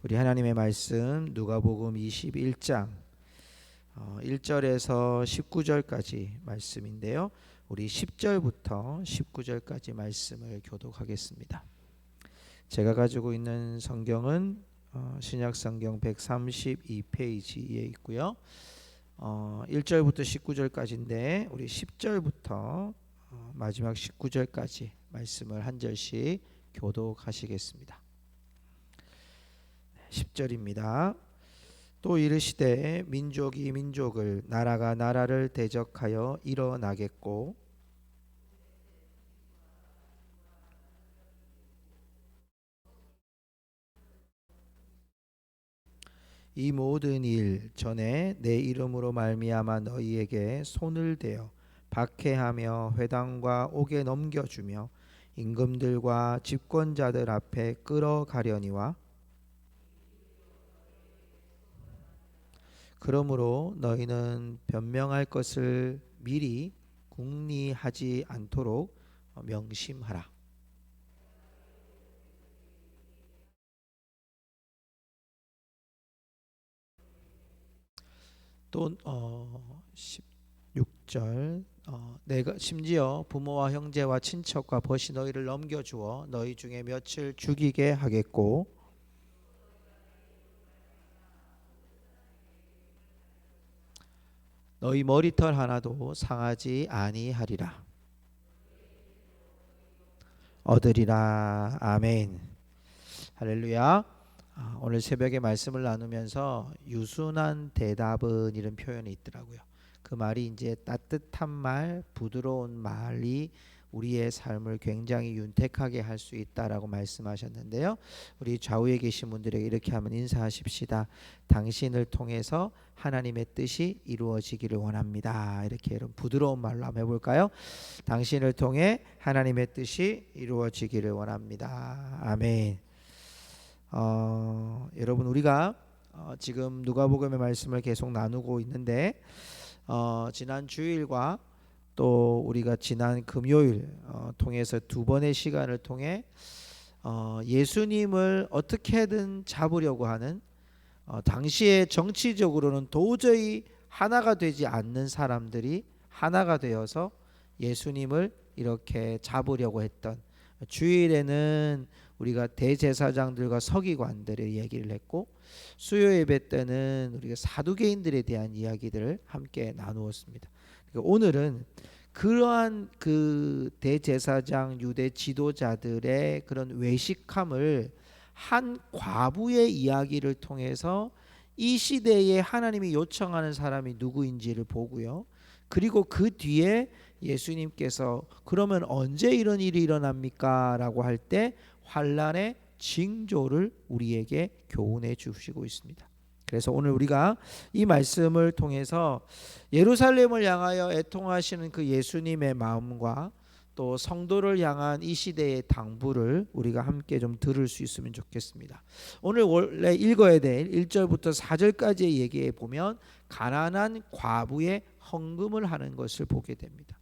우리 하나님의 말씀 누가복음 21장 1절에서 19절까지 말씀인데요. 우리 10절부터 19절까지 말씀을 교독하겠습니다. 제가 가지고 있는 성경은 신약성경 132페이지에 있고요. 1절부터 19절까지인데 우리 10절부터 마지막 19절까지 말씀을 한 절씩 교독하시겠습니다. 10절입니다. 또 이르시되 민족이 민족을 나라가 나라를 대적하여 일어나겠고 이 모든 일 전에 내 이름으로 말미암아 너희에게 손을 대어 박해하며 회당과 옥에 넘겨주며 임금들과 집권자들 앞에 끌어가려니와 그러므로 너희는 변명할 것을 미리 궁리하지 않도록 명심하라. 또 16절 내가 심지어 부모와 형제와 친척과 벗이 너희를 넘겨주어 너희 중에 며칠 죽이게 하겠고 너희 머리털 하나도 상하지 아니하리라. 얻으리라. 아멘. 할렐루야. 오늘 새벽에 말씀을 나누면서 유순한 대답은 이런 표현이 있더라고요. 그 말이 이제 따뜻한 말, 부드러운 말이 우리의 삶을 굉장히 윤택하게 할 수 있다라고 말씀하셨는데요. 우리 좌우에 계신 분들에게 이렇게 한번 인사하십시다. 당신을 통해서 하나님의 뜻이 이루어지기를 원합니다. 이렇게 여러분 부드러운 말로 한번 해볼까요? 당신을 통해 하나님의 뜻이 이루어지기를 원합니다. 아멘. 여러분 우리가 지금 누가복음의 말씀을 계속 나누고 있는데 지난 주일과 또 우리가 지난 금요일 통해서 두 번의 시간을 통해 예수님을 어떻게든 잡으려고 하는 당시에 정치적으로는 도저히 하나가 되지 않는 사람들이 하나가 되어서 예수님을 이렇게 잡으려고 했던 주일에는 우리가 대제사장들과 서기관들의 이야기를 했고 수요 예배 때는 우리가 사두개인들에 대한 이야기들을 함께 나누었습니다. 오늘은 그러한 그 대제사장 유대 지도자들의 그런 외식함을 한 과부의 이야기를 통해서 이 시대에 하나님이 요청하는 사람이 누구인지를 보고요. 그리고 그 뒤에 예수님께서 그러면 언제 이런 일이 일어납니까? 라고 할 때 환란의 징조를 우리에게 교훈해 주시고 있습니다. 그래서 오늘 우리가 이 말씀을 통해서 예루살렘을 향하여 애통하시는 그 예수님의 마음과 또 성도를 향한 이 시대의 당부를 우리가 함께 좀 들을 수 있으면 좋겠습니다. 오늘 원래 읽어야 될 1절부터 4절까지의 얘기에 보면 가난한 과부의 헌금을 하는 것을 보게 됩니다.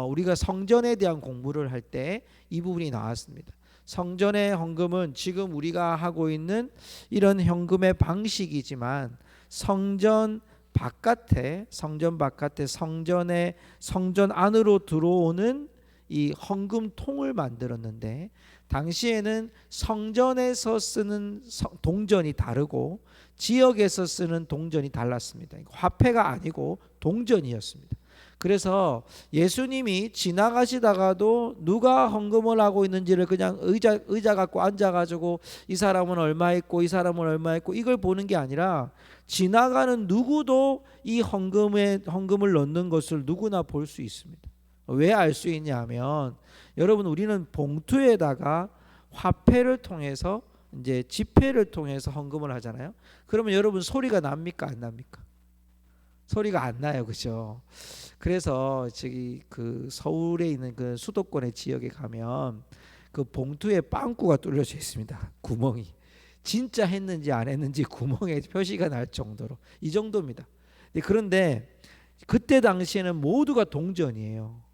우리가 성전에 대한 공부를 할 때 이 부분이 나왔습니다. 성전의 헌금은 지금 우리가 하고 있는 이런 현금의 방식이지만 성전 바깥에 성전 안으로 들어오는 이 헌금통을 만들었는데 당시에는 성전에서 쓰는 동전이 다르고 지역에서 쓰는 동전이 달랐습니다. 화폐가 아니고 동전이었습니다. 그래서 예수님이 지나가시다가도 누가 헌금을 하고 있는지를 그냥 의자 갖고 앉아가지고 이 사람은 얼마 있고 이 사람은 얼마 있고 이걸 보는 게 아니라 지나가는 누구도 이 헌금을 넣는 것을 누구나 볼 수 있습니다. 왜 알 수 있냐면 여러분 우리는 봉투에다가 화폐를 통해서 이제 지폐를 통해서 헌금을 하잖아요. 그러면 여러분 소리가 납니까 안 납니까? 소리가 안 나요, 그죠? 그래서 저기 그 서울에 있는 그 수도권의 지역에 가면 그 봉투에 빵꾸가 뚫려져 있습니다. 구멍이 진짜 했는지 안 했는지 구멍에 표시가 날 정도로 이 정도입니다. 그런데 그때 당시에는 모두가 동전이에요.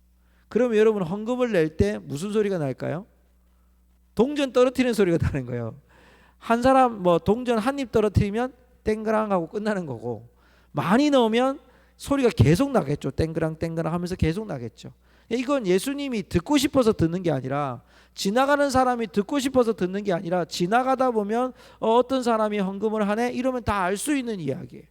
그러면 여러분 헌금을 낼 때 무슨 소리가 날까요? 동전 떨어뜨리는 소리가 나는 거예요. 한 사람 뭐 동전 한 입 떨어뜨리면 땡그랑 하고 끝나는 거고, 많이 넣으면 소리가 계속 나겠죠. 땡그랑 땡그랑 하면서 계속 나겠죠. 이건 예수님이 듣고 싶어서 듣는 게 아니라, 지나가는 사람이 듣고 싶어서 듣는 게 아니라, 지나가다 보면 어떤 사람이 헌금을 하네 이러면 다 알 수 있는 이야기예요.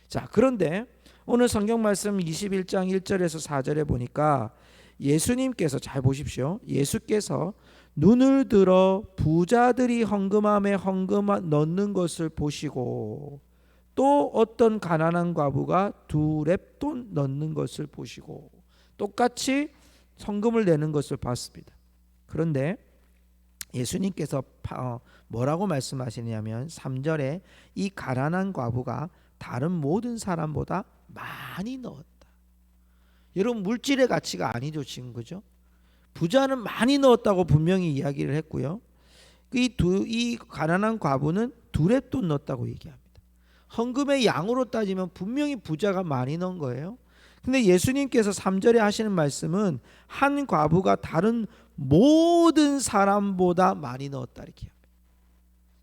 자, 그런데 오늘 성경 말씀 21장 1절에서 4절에 보니까 예수님께서, 잘 보십시오, 예수께서 눈을 들어 부자들이 헌금함에 헌금 넣는 것을 보시고, 또 어떤 가난한 과부가 2렙돈 넣는 것을 보시고, 똑같이 헌금을 내는 것을 봤습니다. 그런데 예수님께서 뭐라고 말씀하시냐면 3절에 이 가난한 과부가 다른 모든 사람보다 많이 넣었다. 여러분, 물질의 가치가 아니죠 지금, 그죠? 부자는 많이 넣었다고 분명히 이야기를 했고요. 이 가난한 과부는 2렙돈 넣었다고 얘기합니다. 헌금의 양으로 따지면 분명히 부자가 많이 넣은 거예요. 근데 예수님께서 3절에 하시는 말씀은 한 과부가 다른 모든 사람보다 많이 넣었다 이렇게 합니다.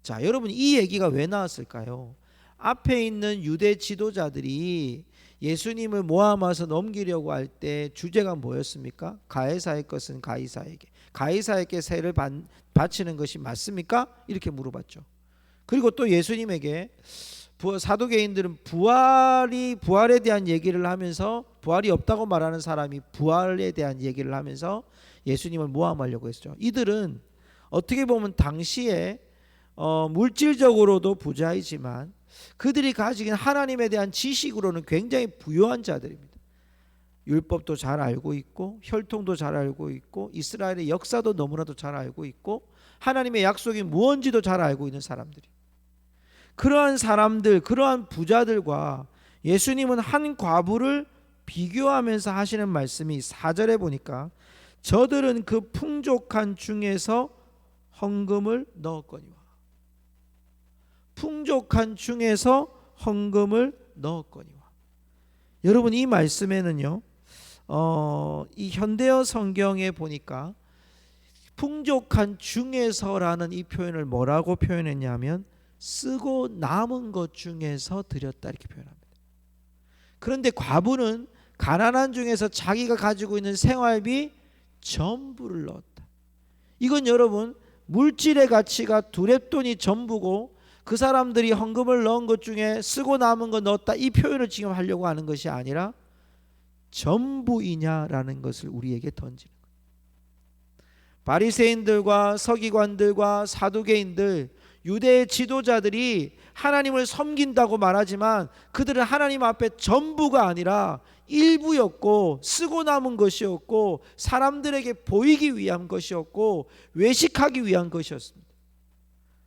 자, 여러분, 이 얘기가 왜 나왔을까요? 앞에 있는 유대 지도자들이 예수님을 모함해서 넘기려고 할 때 주제가 뭐였습니까? 가이사의 것은 가이사에게, 가이사에게 세를 바치는 것이 맞습니까? 이렇게 물어봤죠. 그리고 또 예수님에게 사두개인들은 부활에 대한 얘기를 하면서, 부활이 없다고 말하는 사람이 부활에 대한 얘기를 하면서 예수님을 모함하려고 했죠. 이들은 어떻게 보면 당시에 물질적으로도 부자이지만 그들이 가지긴 하나님에 대한 지식으로는 굉장히 부유한 자들입니다. 율법도 잘 알고 있고, 혈통도 잘 알고 있고, 이스라엘의 역사도 너무나도 잘 알고 있고, 하나님의 약속이 무언지도 잘 알고 있는 사람들이, 그러한 사람들, 그러한 부자들과 예수님은 한 과부를 비교하면서 하시는 말씀이 4절에 보니까 저들은 그 풍족한 중에서 헌금을 넣었거니와, 풍족한 중에서 헌금을 넣었거니와. 여러분, 이 말씀에는요, 이 현대어 성경에 보니까 풍족한 중에서라는 이 표현을 뭐라고 표현했냐면 쓰고 남은 것 중에서 드렸다 이렇게 표현합니다. 그런데 과부는 가난한 중에서 자기가 가지고 있는 생활비 전부를 넣었다. 이건 여러분, 물질의 가치가 2렙돈이 전부고 그 사람들이 헌금을 넣은 것 중에 쓰고 남은 거 넣었다, 이 표현을 지금 하려고 하는 것이 아니라 전부이냐라는 것을 우리에게 던지는 거예요. 바리새인들과 서기관들과 사두개인들, 유대의 지도자들이 하나님을 섬긴다고 말하지만 그들은 하나님 앞에 전부가 아니라 일부였고, 쓰고 남은 것이었고, 사람들에게 보이기 위한 것이었고, 외식하기 위한 것이었습니다.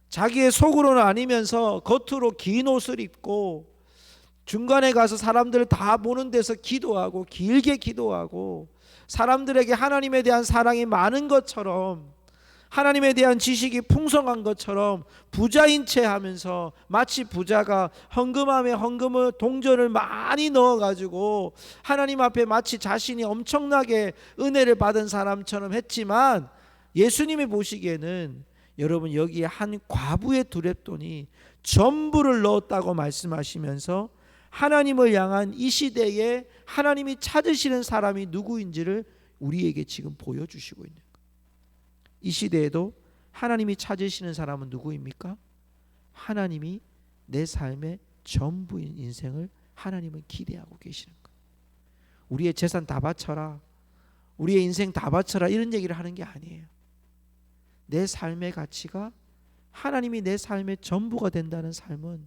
자기의 속으로는 아니면서 겉으로 긴 옷을 입고 중간에 가서 사람들 다 보는 데서 기도하고, 길게 기도하고, 사람들에게 하나님에 대한 사랑이 많은 것처럼, 하나님에 대한 지식이 풍성한 것처럼 부자인 채 하면서, 마치 부자가 헌금함에 헌금을, 동전을 많이 넣어가지고 하나님 앞에 마치 자신이 엄청나게 은혜를 받은 사람처럼 했지만, 예수님이 보시기에는 여러분, 여기에 한 과부의 2렙돈이 전부를 넣었다고 말씀하시면서 하나님을 향한 이 시대에 하나님이 찾으시는 사람이 누구인지를 우리에게 지금 보여주시고 있는 거예요. 이 시대에도 하나님이 찾으시는 사람은 누구입니까? 하나님이 내 삶의 전부인 인생을 하나님은 기대하고 계시는 거예요. 우리의 재산 다 바쳐라, 우리의 인생 다 바쳐라, 이런 얘기를 하는 게 아니에요. 내 삶의 가치가 하나님이 내 삶의 전부가 된다는 삶은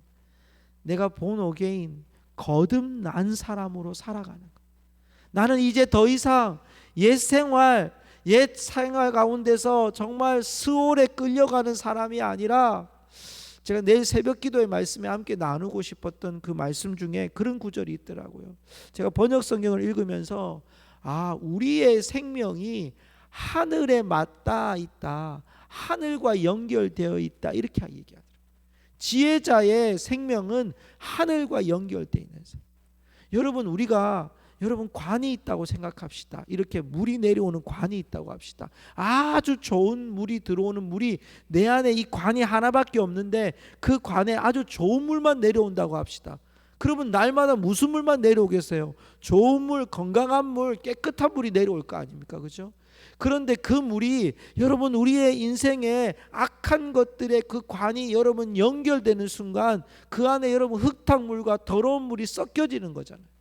내가 본 어게인, 거듭난 사람으로 살아가는 거예요. 나는 이제 더 이상 옛 생활 가운데서 정말 스올에 끌려가는 사람이 아니라, 제가 내일 새벽 기도의 말씀에 함께 나누고 싶었던 그 말씀 중에 그런 구절이 있더라고요. 제가 번역 성경을 읽으면서 우리의 생명이 하늘에 맞닿아 있다, 하늘과 연결되어 있다, 이렇게 얘기하더라고요. 지혜자의 생명은 하늘과 연결되어 있는 사람. 여러분, 우리가 여러분 관이 있다고 생각합시다. 이렇게 물이 내려오는 관이 있다고 합시다. 아주 좋은 물이 들어오는 물이 내 안에 이 관이 하나밖에 없는데 그 관에 아주 좋은 물만 내려온다고 합시다. 그러면 날마다 무슨 물만 내려오겠어요? 좋은 물, 건강한 물, 깨끗한 물이 내려올 거 아닙니까? 그렇죠? 그런데 그 물이 여러분 우리의 인생에 악한 것들의 그 관이 여러분 연결되는 순간 그 안에 여러분 흙탕물과 더러운 물이 섞여지는 거잖아요.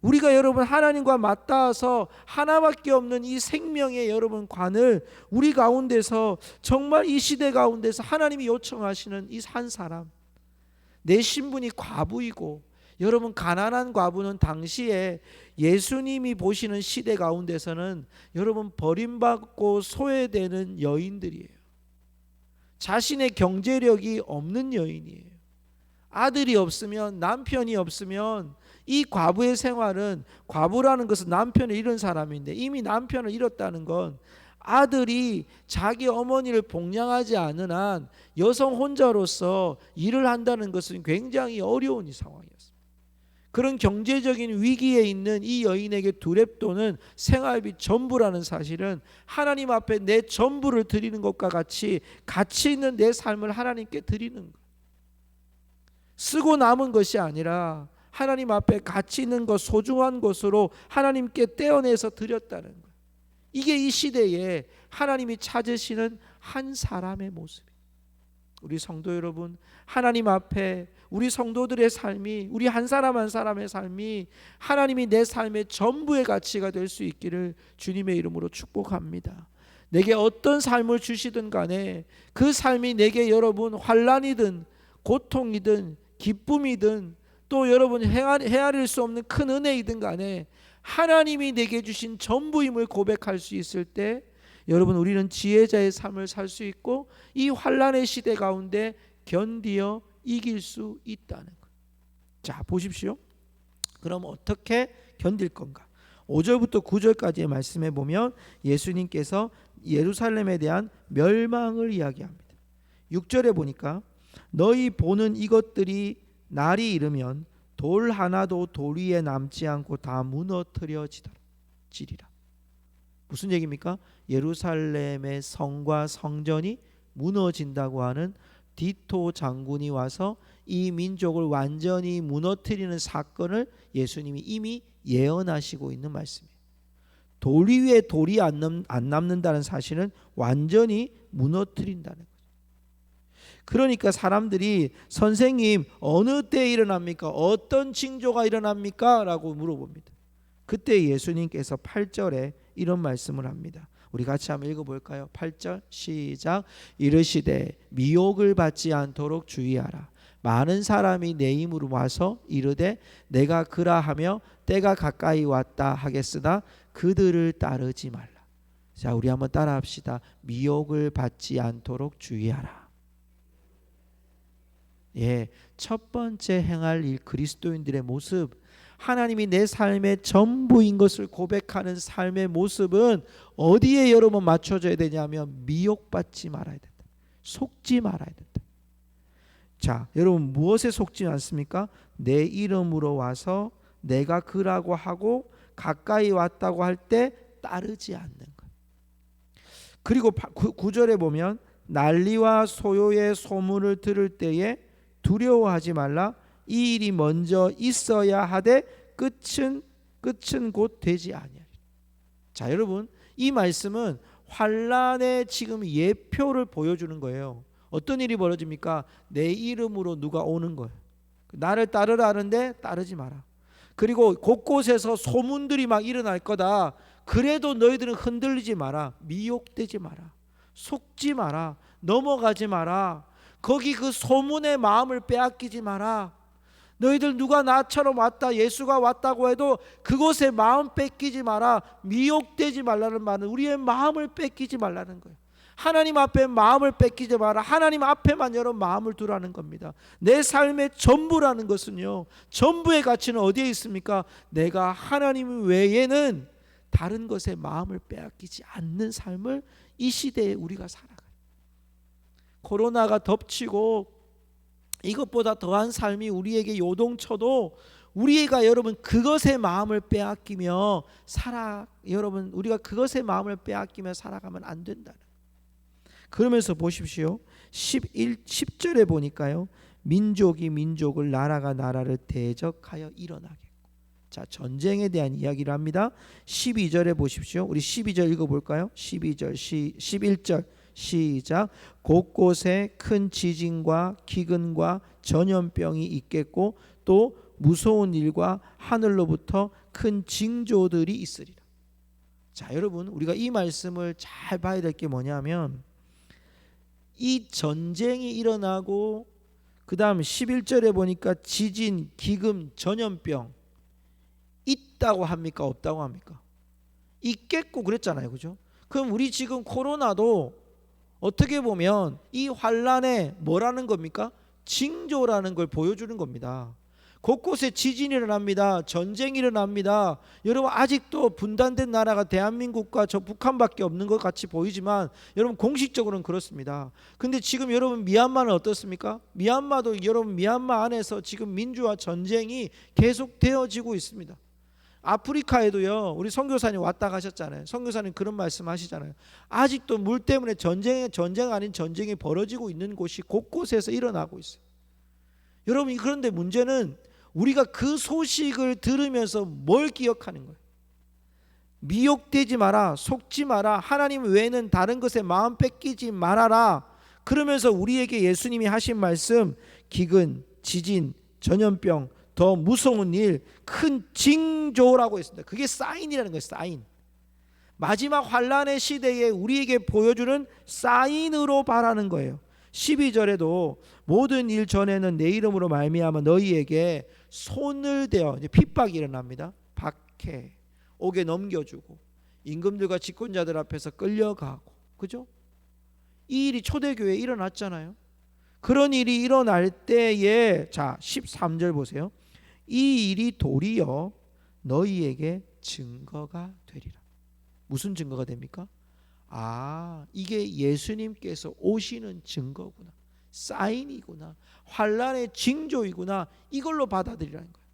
우리가 여러분 하나님과 맞닿아서 하나밖에 없는 이 생명의 여러분 관을 우리 가운데서 정말 이 시대 가운데서 하나님이 요청하시는 이 한 사람, 내 신분이 과부이고 여러분 가난한 과부는 당시에 예수님이 보시는 시대 가운데서는 여러분 버림받고 소외되는 여인들이에요. 자신의 경제력이 없는 여인이에요. 아들이 없으면, 남편이 없으면 이 과부의 생활은, 과부라는 것은 남편을 잃은 사람인데 이미 남편을 잃었다는 건 아들이 자기 어머니를 복양하지 않은 한 여성 혼자로서 일을 한다는 것은 굉장히 어려운 이 상황이었습니다. 그런 경제적인 위기에 있는 이 여인에게 두렙돈은 생활비 전부라는 사실은 하나님 앞에 내 전부를 드리는 것과 같이 가치 있는 내 삶을 하나님께 드리는 것, 쓰고 남은 것이 아니라 하나님 앞에 가치 있는 것, 소중한 것으로 하나님께 떼어내서 드렸다는 것. 이게 이 시대에 하나님이 찾으시는 한 사람의 모습이에요. 우리 성도 여러분, 하나님 앞에 우리 성도들의 삶이, 우리 한 사람 한 사람의 삶이 하나님이 내 삶의 전부의 가치가 될 수 있기를 주님의 이름으로 축복합니다. 내게 어떤 삶을 주시든 간에 그 삶이 내게 여러분 환난이든 고통이든 기쁨이든 또 여러분 헤아릴 수 없는 큰 은혜이든 간에 하나님이 내게 주신 전부임을 고백할 수 있을 때 여러분 우리는 지혜자의 삶을 살 수 있고 이 환난의 시대 가운데 견디어 이길 수 있다는 것. 자, 보십시오. 그럼 어떻게 견딜 건가? 5절부터 9절까지의 말씀에 보면 예수님께서 예루살렘에 대한 멸망을 이야기합니다. 6절에 보니까 너희 보는 이것들이 날이 이르면 돌 하나도 돌 위에 남지 않고 다 무너뜨려지리라. 무슨 얘기입니까? 예루살렘의 성과 성전이 무너진다고 하는 디토 장군이 와서 이 민족을 완전히 무너뜨리는 사건을 예수님이 이미 예언하시고 있는 말씀이에요. 돌 위에 돌이 안 남는다는 사실은 완전히 무너뜨린다는 거죠. 그러니까 사람들이 선생님 어느 때 일어납니까? 어떤 징조가 일어납니까? 라고 물어봅니다. 그때 예수님께서 8절에 이런 말씀을 합니다. 우리 같이 한번 읽어볼까요? 8절 시작. 이르시되 미혹을 받지 않도록 주의하라. 많은 사람이 내 이름으로 와서 이르되 내가 그라하며 때가 가까이 왔다 하겠으나 그들을 따르지 말라. 자, 우리 한번 따라합시다. 미혹을 받지 않도록 주의하라. 예, 첫 번째 행할 일, 그리스도인들의 모습, 하나님이 내 삶의 전부인 것을 고백하는 삶의 모습은 어디에 여러분 맞춰져야 되냐면 미혹받지 말아야 된다. 속지 말아야 된다. 자, 여러분 무엇에 속지 않습니까? 내 이름으로 와서 내가 그라고 하고 가까이 왔다고 할 때 따르지 않는 것. 그리고 9절에 보면 난리와 소요의 소문을 들을 때에 두려워하지 말라. 이 일이 먼저 있어야 하되 끝은 곧 되지 아니하리라. 자, 여러분 이 말씀은 환난의 지금 예표를 보여주는 거예요. 어떤 일이 벌어집니까? 내 이름으로 누가 오는 거예요. 나를 따르라 하는데 따르지 마라. 그리고 곳곳에서 소문들이 막 일어날 거다. 그래도 너희들은 흔들리지 마라. 미혹되지 마라. 속지 마라. 넘어가지 마라. 거기 그 소문의 마음을 빼앗기지 마라. 너희들 누가 나처럼 왔다, 예수가 왔다고 해도 그곳에 마음 뺏기지 마라. 미혹되지 말라는 말은 우리의 마음을 뺏기지 말라는 거예요. 하나님 앞에 마음을 뺏기지 마라. 하나님 앞에만 여러분 마음을 두라는 겁니다. 내 삶의 전부라는 것은요, 전부의 가치는 어디에 있습니까? 내가 하나님 외에는 다른 것에 마음을 빼앗기지 않는 삶을 이 시대에 우리가 살아가요. 코로나가 덮치고 이것보다 더한 삶이 우리에게 요동쳐도 우리가 여러분 그것의 마음을 빼앗기며 여러분 우리가 그것의 마음을 빼앗기며 살아가면 안 된다는. 그러면서 보십시오. 10절에 보니까요. 민족이 민족을 나라가 나라를 대적하여 일어나겠고. 자, 전쟁에 대한 이야기를 합니다. 12절에 보십시오. 우리 12절 읽어볼까요? 11절 시작. 곳곳에 큰 지진과 기근과 전염병이 있겠고 또 무서운 일과 하늘로부터 큰 징조들이 있으리라. 자, 여러분 우리가 이 말씀을 잘 봐야 될 게 뭐냐면 이 전쟁이 일어나고 그 다음 11절에 보니까 지진, 기금, 전염병 있다고 합니까? 없다고 합니까? 있겠고 그랬잖아요. 그죠? 그럼 우리 지금 코로나도 어떻게 보면 이 환란에 뭐라는 겁니까? 징조라는 걸 보여주는 겁니다. 곳곳에 지진이 일어납니다. 전쟁이 일어납니다. 여러분 아직도 분단된 나라가 대한민국과 저 북한밖에 없는 것 같이 보이지만 여러분 공식적으로는 그렇습니다. 근데 지금 여러분 미얀마는 어떻습니까? 미얀마도 여러분 미얀마 안에서 지금 민주화 전쟁이 계속 되어지고 있습니다. 아프리카에도요. 우리 선교사님 왔다 가셨잖아요. 선교사님 그런 말씀 하시잖아요. 아직도 물 때문에 전쟁 아닌 전쟁이 벌어지고 있는 곳이 곳곳에서 일어나고 있어요. 여러분 그런데 문제는 우리가 그 소식을 들으면서 뭘 기억하는 거예요? 미혹되지 마라, 속지 마라, 하나님 외에는 다른 것에 마음 뺏기지 말아라. 그러면서 우리에게 예수님이 하신 말씀, 기근, 지진, 전염병, 더 무서운 일, 큰 징조라고 했습니다. 그게 사인이라는 거예요. 사인. 마지막 환란의 시대에 우리에게 보여주는 사인으로 바라는 거예요. 12절에도 모든 일 전에는 내 이름으로 말미암아 너희에게 손을 대어, 이제 핍박이 일어납니다. 박해, 옥에 넘겨주고 임금들과 집권자들 앞에서 끌려가고, 그죠? 이 일이 초대교회에 일어났잖아요. 그런 일이 일어날 때에 자 13절 보세요. 이 일이 도리어 너희에게 증거가 되리라. 무슨 증거가 됩니까? 아, 이게 예수님께서 오시는 증거구나, 사인이구나, 환란의 징조이구나, 이걸로 받아들이라는 거예요.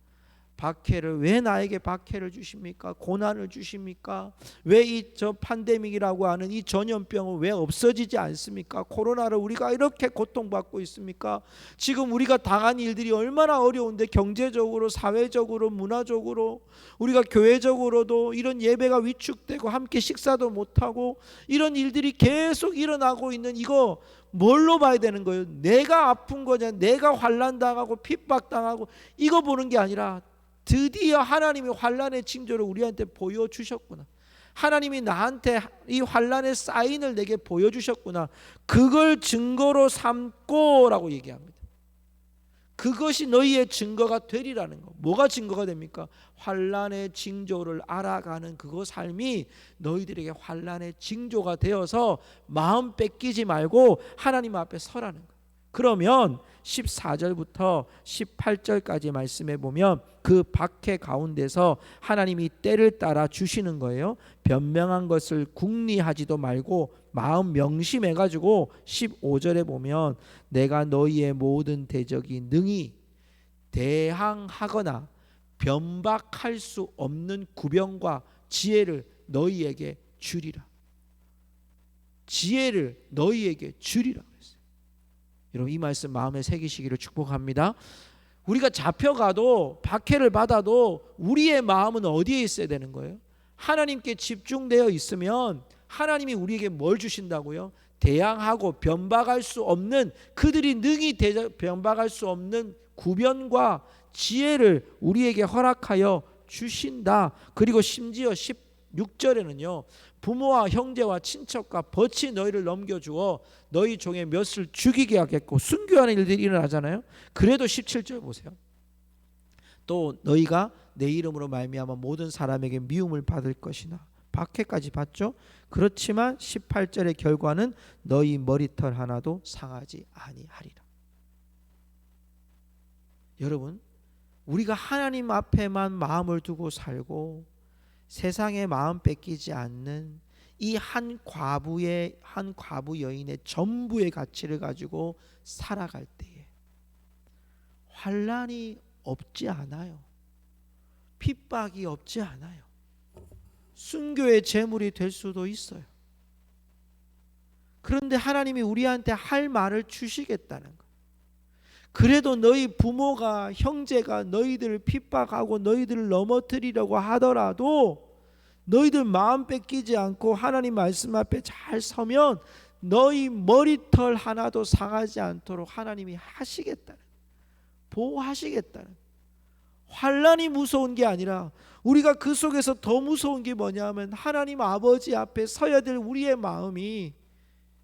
박해를 왜 나에게 박해를 주십니까? 고난을 주십니까? 왜 이 저 팬데믹이라고 하는 이 전염병은 왜 없어지지 않습니까? 코로나를 우리가 이렇게 고통받고 있습니까? 지금 우리가 당한 일들이 얼마나 어려운데 경제적으로, 사회적으로, 문화적으로, 우리가 교회적으로도 이런 예배가 위축되고 함께 식사도 못하고 이런 일들이 계속 일어나고 있는 이거 뭘로 봐야 되는 거예요? 내가 아픈 거냐, 내가 환난당하고 핍박당하고 이거 보는 게 아니라 드디어 하나님이 환란의 징조를 우리한테 보여주셨구나, 하나님이 나한테 이 환란의 사인을 내게 보여주셨구나, 그걸 증거로 삼고 라고 얘기합니다. 그것이 너희의 증거가 되리라는 거. 뭐가 증거가 됩니까? 환란의 징조를 알아가는 그거 삶이 너희들에게 환란의 징조가 되어서 마음 뺏기지 말고 하나님 앞에 서라는 거. 그러면 14절부터 18절까지 말씀해 보면 그 박해 가운데서 하나님이 때를 따라 주시는 거예요. 변명한 것을 궁리하지도 말고 마음 명심해 가지고 15절에 보면 내가 너희의 모든 대적이 능히 대항하거나 변박할 수 없는 구병과 지혜를 너희에게 주리라. 지혜를 너희에게 주리라 그랬어요. 여러분 이 말씀 마음에 새기시기를 축복합니다. 우리가 잡혀가도 박해를 받아도 우리의 마음은 어디에 있어야 되는 거예요? 하나님께 집중되어 있으면 하나님이 우리에게 뭘 주신다고요? 대항하고 변박할 수 없는, 그들이 능히 변박할 수 없는 구변과 지혜를 우리에게 허락하여 주신다. 그리고 심지어 16절에는요 부모와 형제와 친척과 벗이 너희를 넘겨주어 너희 종의 몇을 죽이게 하겠고, 순교하는 일들이 일어나잖아요. 그래도 17절 보세요. 또 너희가 내 이름으로 말미암아 모든 사람에게 미움을 받을 것이나, 박해까지 받죠. 그렇지만 18절의 결과는 너희 머리털 하나도 상하지 아니하리라. 여러분 우리가 하나님 앞에만 마음을 두고 살고 세상에 마음 뺏기지 않는 이 한 과부 여인의 전부의 가치를 가지고 살아갈 때에 환란이 없지 않아요. 핍박이 없지 않아요. 순교의 제물이 될 수도 있어요. 그런데 하나님이 우리한테 할 말을 주시겠다는 거예요. 그래도 너희 부모가, 형제가 너희들을 핍박하고 너희들을 넘어뜨리려고 하더라도 너희들 마음 뺏기지 않고 하나님 말씀 앞에 잘 서면 너희 머리털 하나도 상하지 않도록 하나님이 하시겠다는, 보호하시겠다는. 환난이 무서운 게 아니라 우리가 그 속에서 더 무서운 게 뭐냐면 하나님 아버지 앞에 서야 될 우리의 마음이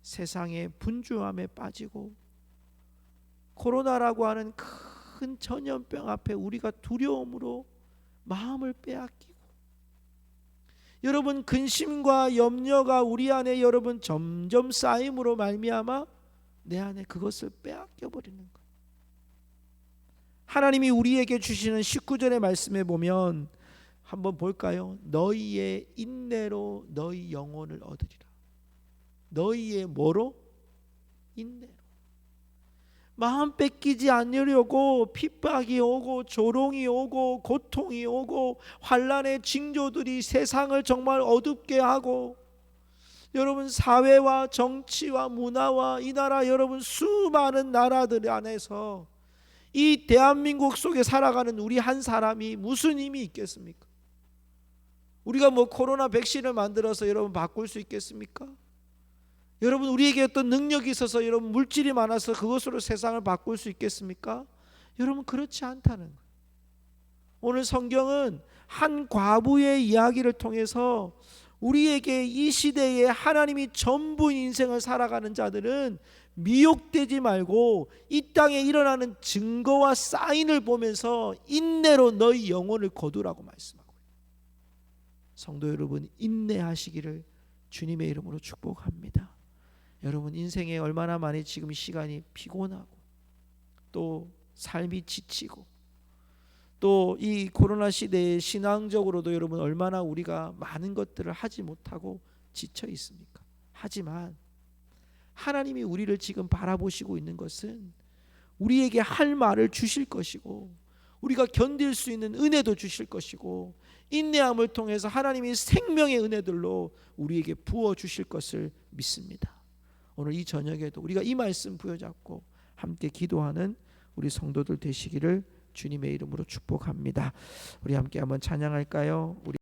세상의 분주함에 빠지고 코로나라고 하는 큰 전염병 앞에 우리가 두려움으로 마음을 빼앗기고, 여러분 근심과 염려가 우리 안에 여러분 점점 쌓임으로 말미암아 내 안에 그것을 빼앗겨 버리는 거예요. 하나님이 우리에게 주시는 19절의 말씀에 보면 한번 볼까요? 너희의 인내로 너희 영혼을 얻으리라. 너희의 뭐로? 인내로. 마음 뺏기지 않으려고 핍박이 오고 조롱이 오고 고통이 오고 환난의 징조들이 세상을 정말 어둡게 하고, 여러분 사회와 정치와 문화와 이 나라 여러분 수많은 나라들 안에서 이 대한민국 속에 살아가는 우리 한 사람이 무슨 힘이 있겠습니까? 우리가 뭐 코로나 백신을 만들어서 여러분 바꿀 수 있겠습니까? 여러분 우리에게 어떤 능력이 있어서 여러분 물질이 많아서 그것으로 세상을 바꿀 수 있겠습니까? 여러분 그렇지 않다는 거예요. 오늘 성경은 한 과부의 이야기를 통해서 우리에게 이 시대에 하나님이 전부 인생을 살아가는 자들은 미혹되지 말고 이 땅에 일어나는 증거와 사인을 보면서 인내로 너희 영혼을 거두라고 말씀하고 있어요. 성도 여러분 인내하시기를 주님의 이름으로 축복합니다. 여러분 인생에 얼마나 많이 지금 시간이 피곤하고 또 삶이 지치고 또 이 코로나 시대에 신앙적으로도 여러분 얼마나 우리가 많은 것들을 하지 못하고 지쳐 있습니까? 하지만 하나님이 우리를 지금 바라보시고 있는 것은 우리에게 할 말을 주실 것이고 우리가 견딜 수 있는 은혜도 주실 것이고 인내함을 통해서 하나님이 생명의 은혜들로 우리에게 부어 주실 것을 믿습니다. 오늘 이 저녁에도 우리가 이 말씀 부여잡고 함께 기도하는 우리 성도들 되시기를 주님의 이름으로 축복합니다. 우리 함께 한번 찬양할까요? 우리